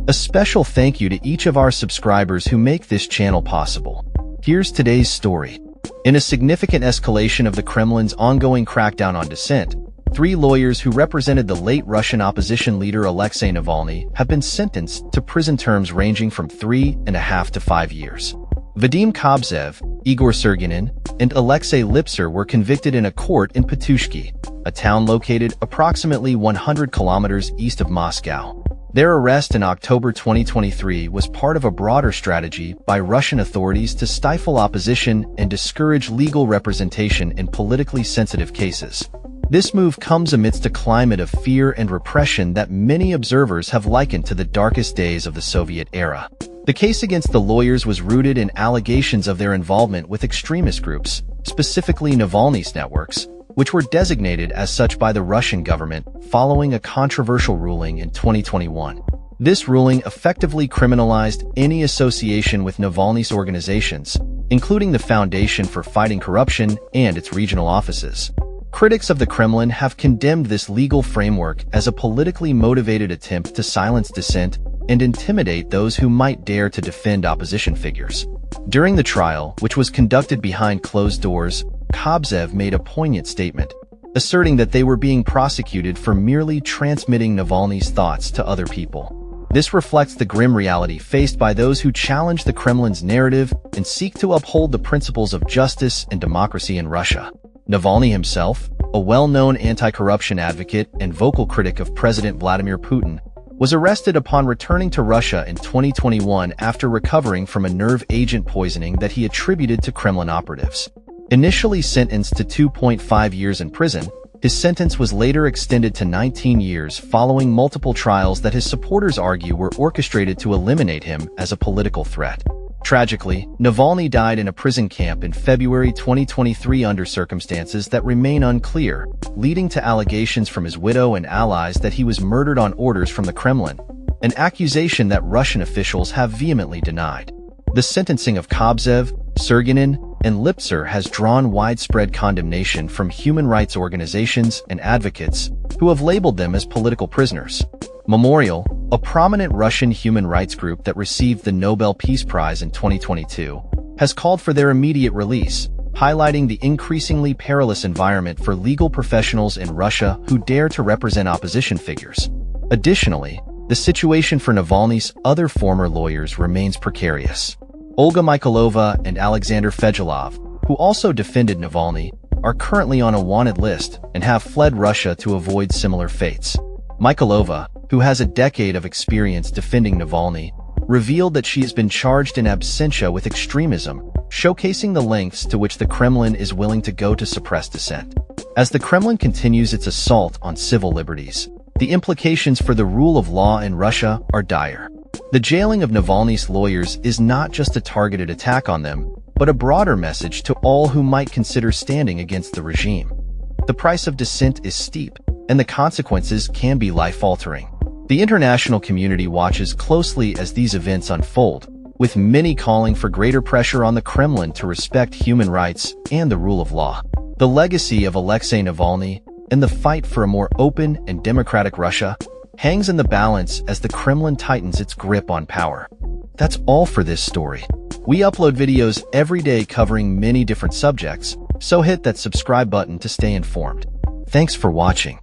A special thank you to each of our subscribers who make this channel possible. Here's today's story. In a significant escalation of the Kremlin's ongoing crackdown on dissent, 3 lawyers who represented the late Russian opposition leader Alexei Navalny have been sentenced to prison terms ranging from 3.5 to 5 years. Vadim Kobz, Igor Serginin, and Alexei Lipser were convicted in a court in Patushki, a town located approximately 100 kilometers east of Moscow. Their arrest in October 2023 was part of a broader strategy by Russian authorities to stifle opposition and discourage legal representation in politically sensitive cases. This move comes amidst a climate of fear and repression that many observers have likened to the darkest days of the Soviet era. The case against the lawyers was rooted in allegations of their involvement with extremist groups, specifically Navalny's networks, which were designated as such by the Russian government following a controversial ruling in 2021. This ruling effectively criminalized any association with Navalny's organizations, including the Foundation for Fighting Corruption and its regional offices. Critics of the Kremlin have condemned this legal framework as a politically motivated attempt to silence dissent and intimidate those who might dare to defend opposition figures. During the trial, which was conducted behind closed doors, Kobz made a poignant statement, asserting that they were being prosecuted for merely transmitting Navalny's thoughts to other people. This reflects the grim reality faced by those who challenge the Kremlin's narrative and seek to uphold the principles of justice and democracy in Russia. Navalny himself, a well-known anti-corruption advocate and vocal critic of President Vladimir Putin, was arrested upon returning to Russia in 2021 after recovering from a nerve agent poisoning that he attributed to Kremlin operatives. Initially sentenced to 2.5 years in prison, his sentence was later extended to 19 years following multiple trials that his supporters argue were orchestrated to eliminate him as a political threat. Tragically, Navalny died in a prison camp in February 2023 under circumstances that remain unclear, leading to allegations from his widow and allies that he was murdered on orders from the Kremlin, an accusation that Russian officials have vehemently denied. The sentencing of Kobz, Serginin, and Lipser has drawn widespread condemnation from human rights organizations and advocates who have labeled them as political prisoners. Memorial, a prominent Russian human rights group that received the Nobel Peace Prize in 2022, has called for their immediate release, highlighting the increasingly perilous environment for legal professionals in Russia who dare to represent opposition figures. Additionally, the situation for Navalny's other former lawyers remains precarious. Olga Mykolova and Alexander Fedulov, who also defended Navalny, are currently on a wanted list and have fled Russia to avoid similar fates. Mykolova, who has a decade of experience defending Navalny, revealed that she has been charged in absentia with extremism, showcasing the lengths to which the Kremlin is willing to go to suppress dissent. As the Kremlin continues its assault on civil liberties, the implications for the rule of law in Russia are dire. The jailing of Navalny's lawyers is not just a targeted attack on them, but a broader message to all who might consider standing against the regime. The price of dissent is steep, and the consequences can be life-altering. The international community watches closely as these events unfold, with many calling for greater pressure on the Kremlin to respect human rights and the rule of law. The legacy of Alexei Navalny and the fight for a more open and democratic Russia hangs in the balance as the Kremlin tightens its grip on power. That's all for this story. We upload videos every day covering many different subjects, so hit that subscribe button to stay informed. Thanks for watching.